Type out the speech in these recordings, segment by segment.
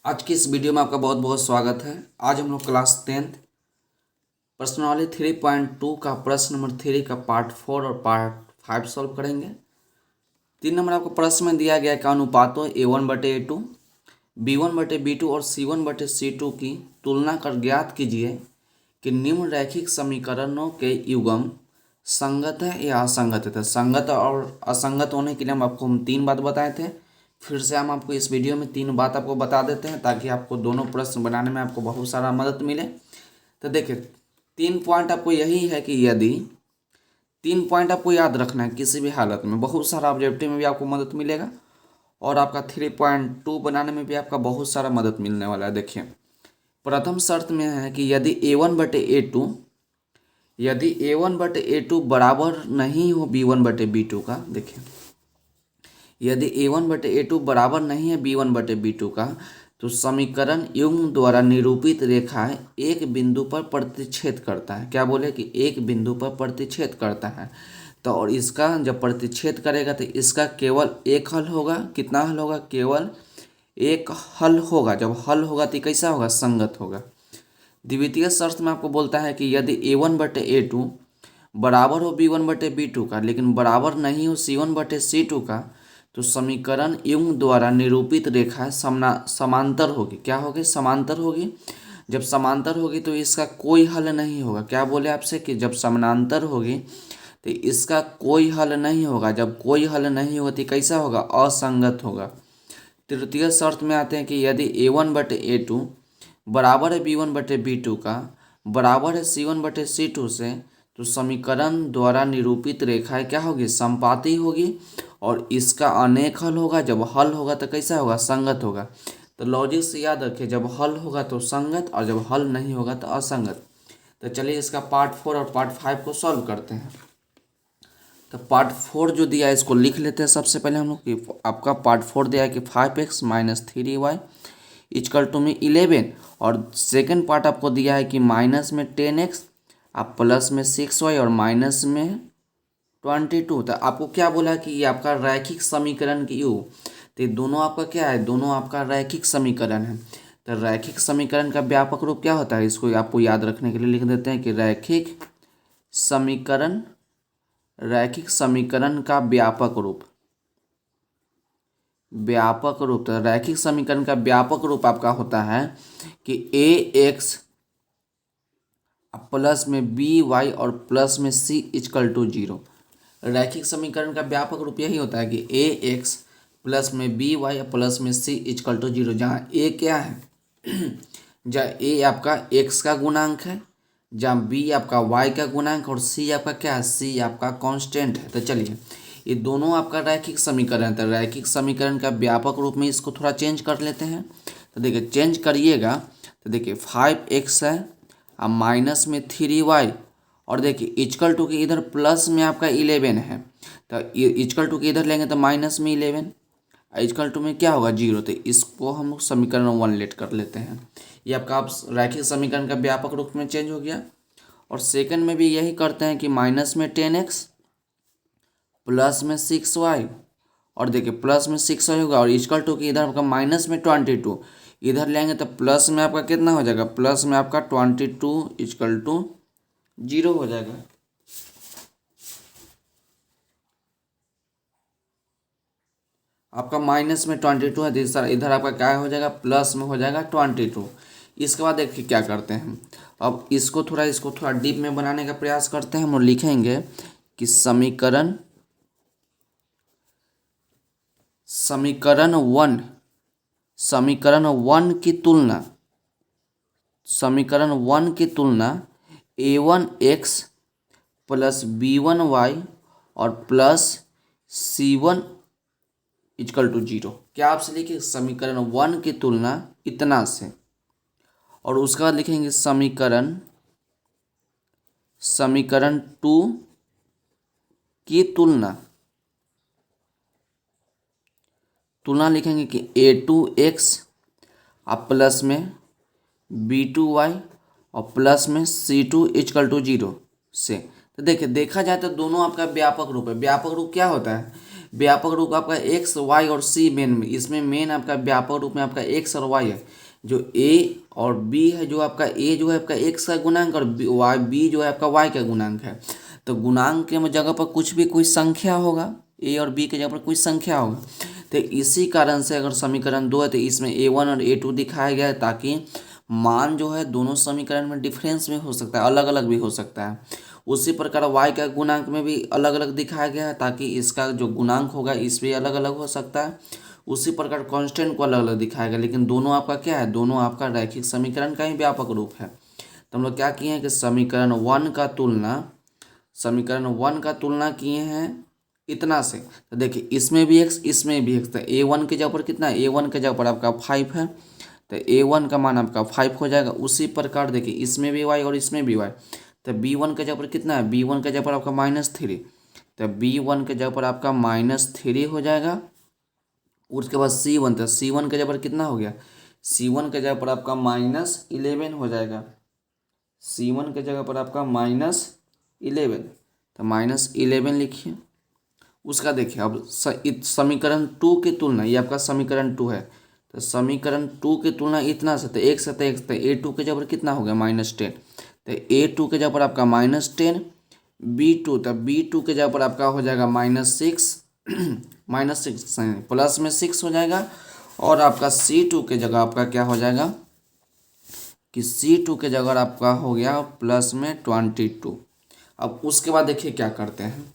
आज की इस वीडियो में आपका बहुत बहुत स्वागत है। आज हम लोग क्लास 10th प्रश्नावली 3.2 का प्रश्न नंबर 3 का पार्ट 4 और पार्ट 5 सॉल्व करेंगे। 3 नंबर आपको प्रश्न में दिया गया कि अनुपातों A1/A2, B1/B2 और C1/C2 की तुलना कर ज्ञात कीजिए कि निम्न रैखिक समीकरणों के युग्म संगत है या असंगत है। तो संगत और असंगत होने के लिए हम 3 बात बताए थे। फिर से हम आपको इस वीडियो में 3 बात आपको बता देते हैं ताकि आपको दोनों प्रश्न बनाने में आपको बहुत सारा मदद मिले। तो देखिए 3 पॉइंट आपको यही है कि यदि 3 पॉइंट आपको याद रखना है किसी भी हालत में, बहुत सारा ऑब्जेक्टिव में भी आपको मदद मिलेगा और आपका 3.2 बनाने में भी आपका बहुत सारा मदद मिलने वाला है। देखिए प्रथम शर्त में है कि यदि A1/A2 बराबर नहीं हो B1/B2 का। देखिए यदि A1/A2 बराबर नहीं है B1/B2 का तो समीकरण युग्म द्वारा निरूपित रेखाएं एक बिंदु पर प्रतिच्छेद करता है। क्या बोले कि एक बिंदु पर प्रतिच्छेद करता है। तो और इसका जब प्रतिच्छेद करेगा तो इसका केवल एक हल होगा। कितना हल होगा? केवल एक हल होगा। जब हल होगा तो कैसा होगा? संगत होगा। द्वितीय शर्त में आपको बोलता है कि यदि A1/A2 बराबर हो B1/B2 का लेकिन बराबर नहीं हो C1/C2 का तो समीकरण युग्म द्वारा निरूपित रेखा समांतर होगी। क्या होगी? समांतर होगी। जब समांतर होगी तो इसका कोई हल नहीं होगा। क्या बोले आपसे कि जब समानांतर होगी तो इसका कोई हल नहीं होगा। जब कोई हल नहीं होगा तो कैसा होगा? असंगत होगा। तृतीय शर्त में आते हैं कि यदि A1/A2 बराबर है B1/B2 का, बराबर है C1/C2 से तो समीकरण द्वारा निरूपित रेखाएं क्या होगी? समपाती होगी और इसका अनेक हल होगा। जब हल होगा तो कैसा होगा? संगत होगा। तो लॉजिक से याद रखिए, जब हल होगा तो संगत और जब हल नहीं होगा तो असंगत। तो चलिए इसका पार्ट 4 और पार्ट 5 को सॉल्व करते हैं। तो पार्ट 4 जो दिया है इसको लिख लेते हैं सबसे पहले हम लोग कि आपका पार्ट 4 दिया है कि 5x - 3y इक्वल टू में 11 और सेकंड पार्ट आपको दिया है कि माइनस में 10x आप प्लस में 6y और माइनस में 22। तो आपको क्या बोला कि ये आपका रैखिक समीकरण की युग। तो ये दोनों आपका क्या है? दोनों आपका रैखिक समीकरण है। तो रैखिक समीकरण का व्यापक रूप क्या होता है? इसको आपको याद रखने के लिए लिख देते हैं कि रैखिक समीकरण का व्यापक रूप। तो रैखिक समीकरण का व्यापक रूप आपका होता है कि ax प्लस में by और प्लस में c इक्वल टू 0। रैखिक समीकरण का व्यापक रूप यही होता है कि ax प्लस में by प्लस में c इक्वल टू 0, जहाँ a क्या है? जहाँ a आपका x का गुणांक है, जहाँ b आपका y का गुणांक और c आपका क्या है? c आपका कांस्टेंट है। तो चलिए ये दोनों आपका रैखिक समीकरण है। तो रैखिक समीकरण का व्यापक रूप में इसको थोड़ा चेंज कर लेते हैं। तो देखिए चेंज करिएगा तो देखिए 5x है अब माइनस में 3y और देखिए इक्वल टू के इधर प्लस में आपका 11 है। तो इक्वल टू के इधर लेंगे तो माइनस में 11, इक्वल टू में क्या होगा? 0। तो इसको हम लोग समीकरण 1 लेट कर लेते हैं। ये आपका आप रैखिक समीकरण का व्यापक रूप में चेंज हो गया। और सेकंड में भी यही करते हैं कि माइनस में 10x प्लस में 6y और देखिए प्लस में 6y होगा और इक्वल टू की इधर आपका माइनस में 22 इधर लेंगे तो प्लस में आपका कितना हो जाएगा? प्लस में आपका 22 इक्वल टू 0 हो जाएगा। आपका माइनस में 22 है तो इधर आपका क्या हो जाएगा? प्लस में हो जाएगा 22। इसके बाद देखिए क्या करते हैं हम। अब इसको थोड़ा डीप में बनाने का प्रयास करते हैं। हम लिखेंगे कि समीकरण 1 की तुलना a1x प्लस b1y और प्लस c1 इक्वल टू 0। क्या आपसे लिखिए समीकरण 1 की तुलना इतना से और उसके बाद लिखेंगे समीकरण 2 की तुलना लिखेंगे कि a2x आप प्लस में b2y और प्लस में c2 इक्वल टू 0 से। तो देखिए देखा जाए तो दोनों आपका व्यापक रूप है। व्यापक रूप क्या होता है? व्यापक रूप आपका एक्स वाई और सी मेन में, इसमें मेन आपका व्यापक रूप में आपका एक्स और वाई है। जो ए और बी है, जो आपका ए जो है आपका एक्स का गुणांक और वाई बी जो है आपका वाई का गुणांक है। तो गुणांक के जगह पर कुछ भी कोई संख्या होगा, ए और बी के जगह पर कोई संख्या होगा। तो इसी कारण से अगर समीकरण 2 है तो इसमें A1 और A2 दिखाया गया है, ताकि मान जो है दोनों समीकरण में डिफरेंस में हो सकता है, अलग अलग भी हो सकता है। उसी प्रकार y का गुणांक में भी अलग अलग दिखाया गया है, ताकि इसका जो गुणांक होगा इस भी अलग अलग हो सकता है। उसी प्रकार कांस्टेंट को अलग अलग दिखाया गया, लेकिन दोनों आपका क्या है, दोनों आपका रैखिक समीकरण का ही व्यापक रूप है। तो हम लोग क्या किए हैं कि समीकरण 1 का तुलना किए हैं इतना से। तो देखिए इसमें भी x इसमें भी x, तो A1 के जगह पर कितना है, A1 के जगह पर आपका 5 है, तो A1 का मान आपका 5 हो जाएगा। उसी प्रकार देखिए इसमें भी y और इसमें भी y, तो B1 के जगह पर कितना है, B1 के जगह पर आपका -3, तो B1 के जगह पर आपका -3 हो जाएगा। उसके बाद C1, तो C1 के जगह पर कितना हो गया, C1 के जगह पर आपका -11 हो जाएगा। C1 के जगह पर आपका -11, तो -11 लिखिए। उसका देखिए अब समीकरण 2 की तुलना, ये आपका समीकरण 2 है, तो समीकरण 2 की तुलना इतना से, तो एक से तो एक, तो A2 के जगह पर कितना हो गया -10, तो A2 के जगह पर आपका -10, B2, तो B2 के जगह पर आपका हो जाएगा -6 -6 प्लस में 6 हो जाएगा। और आपका C2 के जगह आपका क्या हो जाएगा कि C2 के जगह आपका हो गया प्लस में 22। अब उसके बाद देखिए क्या करते हैं,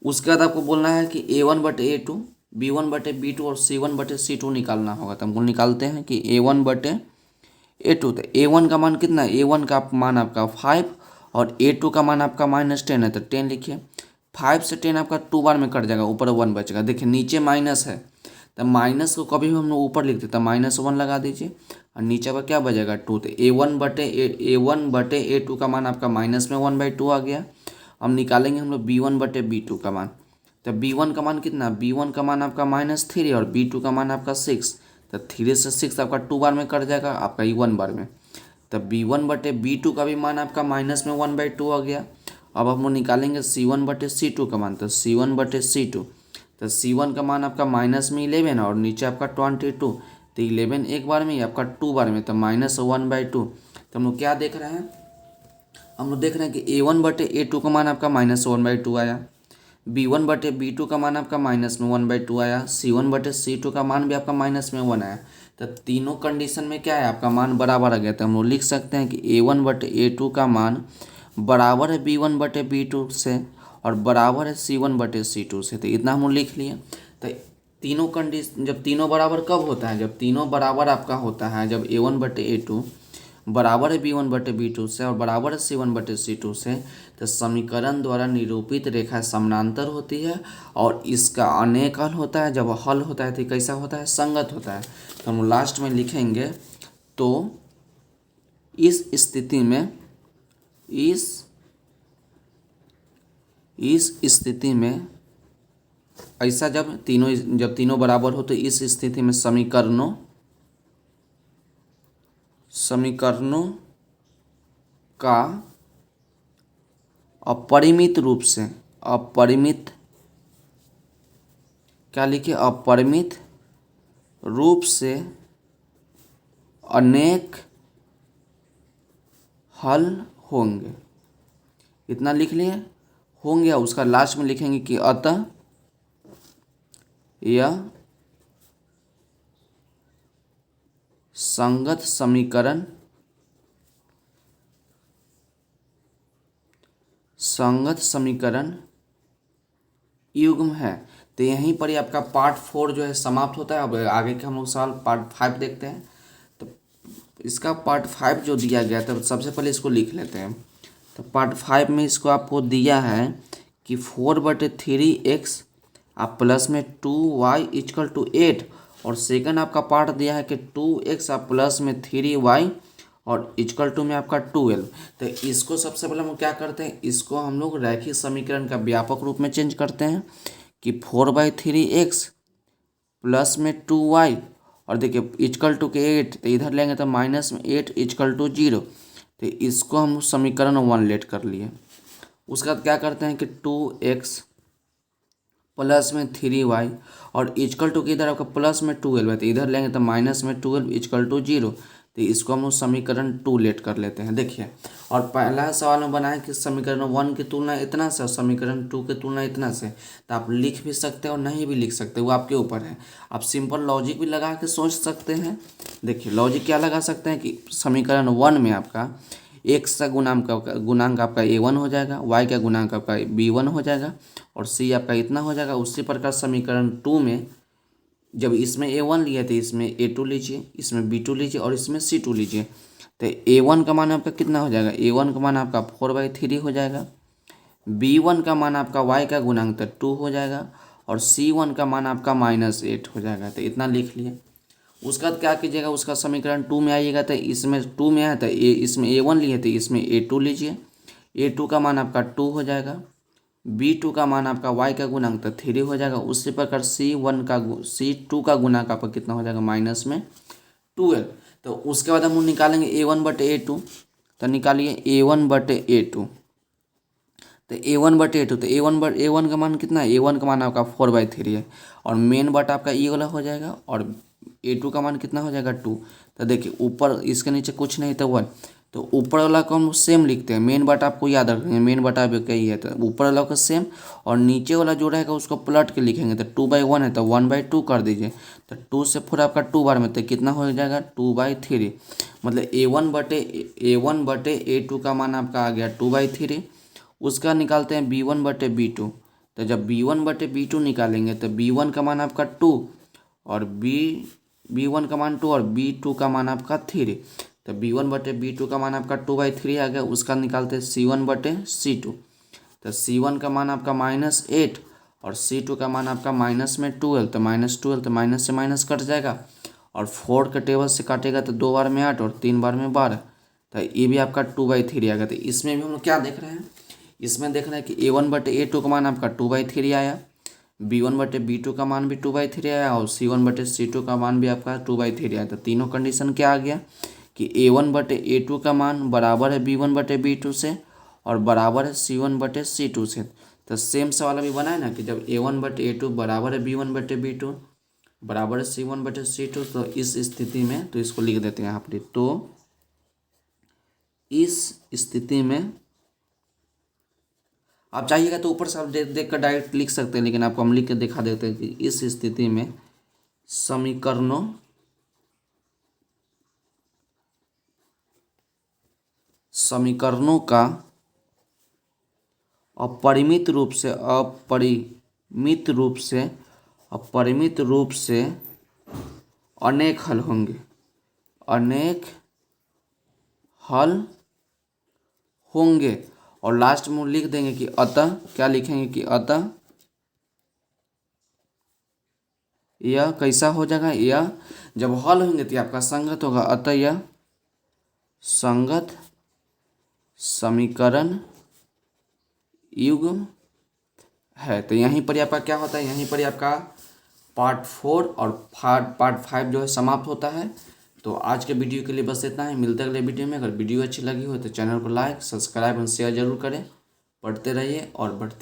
उसके बाद आपको बोलना है कि A1/A2, B1/B2 और C1/C2 निकालना होगा। तो हम निकालते हैं कि A1/A2, तो A1 का मान कितना है, A1 का मान आपका 5 और A2 का मान आपका -10 है, तो 10 लिखिए। 5 से 10 आपका 2 बार में कट जाएगा, ऊपर 1 बचेगा। देखिए नीचे माइनस है, तो माइनस को कभी भी हम लोग ऊपर लिखते तो -1 लगा दीजिए, और नीचे पर क्या बचेगा 2, तो A1/A2 का मान आपका -1/2 आ गया। अब निकालेंगे हम लोग B1/B2 का मान, तो B1 का मान कितना, B1 का मान आपका -3 और B2 का मान आपका 6, तो 3 से 6 आपका 2 बार में कट जाएगा, आपका 1 बार में। तो B1/B2 का भी मान आपका -1/2 आ गया। अब हम लोग निकालेंगे C1/C2 का मान, तो C1/C2, तो C1 का मान आपका -11 और नीचे आपका 22, तो 11 एक बार में, आपका 2 बार में, तो -1/2। तो हम लोग क्या देख रहे हैं, हम लोग देख रहे हैं कि A1/A2 का मान आपका -1/2 आया, B1/B2 का मान आपका -1/2 आया, C1/C2 का मान भी आपका -1 आया। तो तीनों कंडीशन में क्या है, आपका मान बराबर आ गया। तो हम लोग लिख सकते हैं कि A1/A2 का मान बराबर है B1/B2 से और बराबर है C1/C2 से। तो इतना हम लोग लिख लिए। तो तीनों कंडीशन, जब तीनों बराबर कब होता है, जब तीनों बराबर आपका होता है, जब A1/A2 बराबर है B1/B2 से और बराबर है C1/C2 से, तो समीकरण द्वारा निरूपित रेखा समानांतर होती है और इसका अनेक हल होता है। जब हल होता है तो कैसा होता है, संगत होता है। तो हम लास्ट में लिखेंगे, तो इस स्थिति में इस स्थिति में ऐसा जब तीनों बराबर हो, तो इस स्थिति में समीकरणों का अपरिमित रूप से अनेक हल होंगे। इतना लिख लिए होंगे। उसका लास्ट में लिखेंगे कि अतः यह संगत समीकरण युग्म है। तो यहीं पर ही आपका पार्ट 4 जो है समाप्त होता है। अब आगे के हम लोग सवाल पार्ट 5 देखते हैं। तो इसका पार्ट 5 जो दिया गया था, सबसे पहले इसको लिख लेते हैं। तो पार्ट 5 में इसको आपको दिया है कि 4/3x आप प्लस में 2y = 8, और सेकंड आपका पार्ट दिया है कि 2x आप प्लस में 3y और = में आपका 12। तो इसको सबसे पहले हम क्या करते हैं, इसको हम लोग रैखिक समीकरण का व्यापक रूप में चेंज करते हैं कि 4/3x प्लस में 2y और देखिए = के 8, तो इधर लेंगे तो -8 = 0। तो इसको हम समीकरण 1 लेट कर लिए। उसके बाद क्या करते हैं कि 2x प्लस में 3y और इक्वल टू इधर आपका प्लस में 12 है, तो इधर लेंगे तो माइनस में 12 इक्वल टू 0। तो इसको हम लोग समीकरण 2 लेट कर लेते हैं। देखिए, और पहला सवाल में बनाया कि समीकरण 1 की तुलना इतना से और समीकरण 2 की तुलना इतना से, तो आप लिख भी सकते हैं और नहीं भी लिख सकते, वो आपके ऊपर है। आप सिंपल लॉजिक भी लगा के सोच सकते हैं। देखिए, लॉजिक क्या लगा सकते हैं कि समीकरण 1 में आपका x का गुणांक आपका a1 हो जाएगा, y का गुणांक आपका b1 हो जाएगा और c आपका इतना हो जाएगा। उसी प्रकार समीकरण 2 में जब इसमें a1 लिया तो इसमें a2 लीजिए, इसमें b2 लीजिए और इसमें c2 लीजिए। तो a1 का मान आपका कितना हो जाएगा, a1 का मान आपका 4/3 हो जाएगा, b1 का मान आपका y का गुणांक तो 2 हो जाएगा और c1 का मान आपका -8 हो जाएगा। तो इतना लिख लिए। उसका क्या कीजिएगा, उसका समीकरण 2 में आइएगा तो इसमें 2 में आया तो इसमें a1 लिए तो इसमें a2 लीजिए, a2 का मान आपका 2 हो जाएगा, b2 का मान आपका y का गुणांक तो 3 हो जाएगा। उसी प्रकार c2 का गुणांक आपका कितना हो जाएगा -12। तो उसके बाद हम निकालेंगे a1/a2। तो निकालिए a1/a2। तो a1/a2, तो a1 का मान कितना है, a1 का मान आपका 4/3 है और मेन बट आपका ये वाला हो जाएगा और a2 का मान कितना हो जाएगा 2। तो देखिए, ऊपर इसके नीचे कुछ नहीं तो 1, तो ऊपर वाला को हम सेम लिखते हैं, मेन बट आपको याद रखेंगे, मेन बट आप कही है तो ऊपर वाला का सेम और नीचे वाला जो रहेगा उसको पलट के लिखेंगे। तो 2/1 है तो 1/2 कर दीजिए। तो 2 से 4 आपका 2 बार में तो कितना हो जाएगा 2/3। मतलब a1/a2 का मान आपका आ गया 2/3। उसका निकालते हैं b1/b2। तो जब b1/b2 निकालेंगे तो b1 का मान आपका 2 और b1 का मान 2 और b2 का मान आपका 3। तो b1/b2 का मान आपका 2/3 आ गया। उसका निकालते हैं c1/c2। तो c1 का मान आपका -8 और c2 का मान आपका -12। तो -12 तो माइनस से माइनस कट जाएगा और 4 के टेबल से काटेगा तो 2 बार में 8 और 3 बार में 12। तो ये भी आपका 2/3 आ गया। तो इसमें भी हम लोग क्या देख रहे हैं, इसमें देख रहे हैं कि a1/a2 का मान आपका 2/3 आया, b1/b2 का मान भी 2/3 आया और c1/c2 का मान भी आपका 2/3 आया। तो तीनों कंडीशन क्या आ गया कि a1/a2 का मान बराबर है b1/b2 से और बराबर है c1/c2 से। तो सेम सवाल अभी बना है ना कि जब a1/a2 बराबर है b1/b2 बराबर है c1/c2, तो इस स्थिति में, तो इसको लिख देते हैं यहाँ पर। तो इस स्थिति में आप चाहिएगा तो ऊपर से आप देख कर डायरेक्ट लिख सकते हैं, लेकिन आपको हम लिख के दिखा देते हैं कि इस स्थिति में समीकरणों का अपरिमित रूप से अनेक हल होंगे, और लास्ट में लिख देंगे कि अतः, क्या लिखेंगे कि अतः यह कैसा हो जाएगा, यह जब हल होंगे तो आपका संगत होगा, अतः यह संगत समीकरण युग्म है। तो यहीं पर आपका क्या होता है, यहीं पर आपका पार्ट 4 और पार्ट 5 जो है समाप्त होता है। तो आज के वीडियो के लिए बस इतना ही। मिलते हैं अगले वीडियो में। अगर वीडियो अच्छी लगी हो तो चैनल को लाइक, सब्सक्राइब और शेयर जरूर करें। पढ़ते रहिए और बढ़ते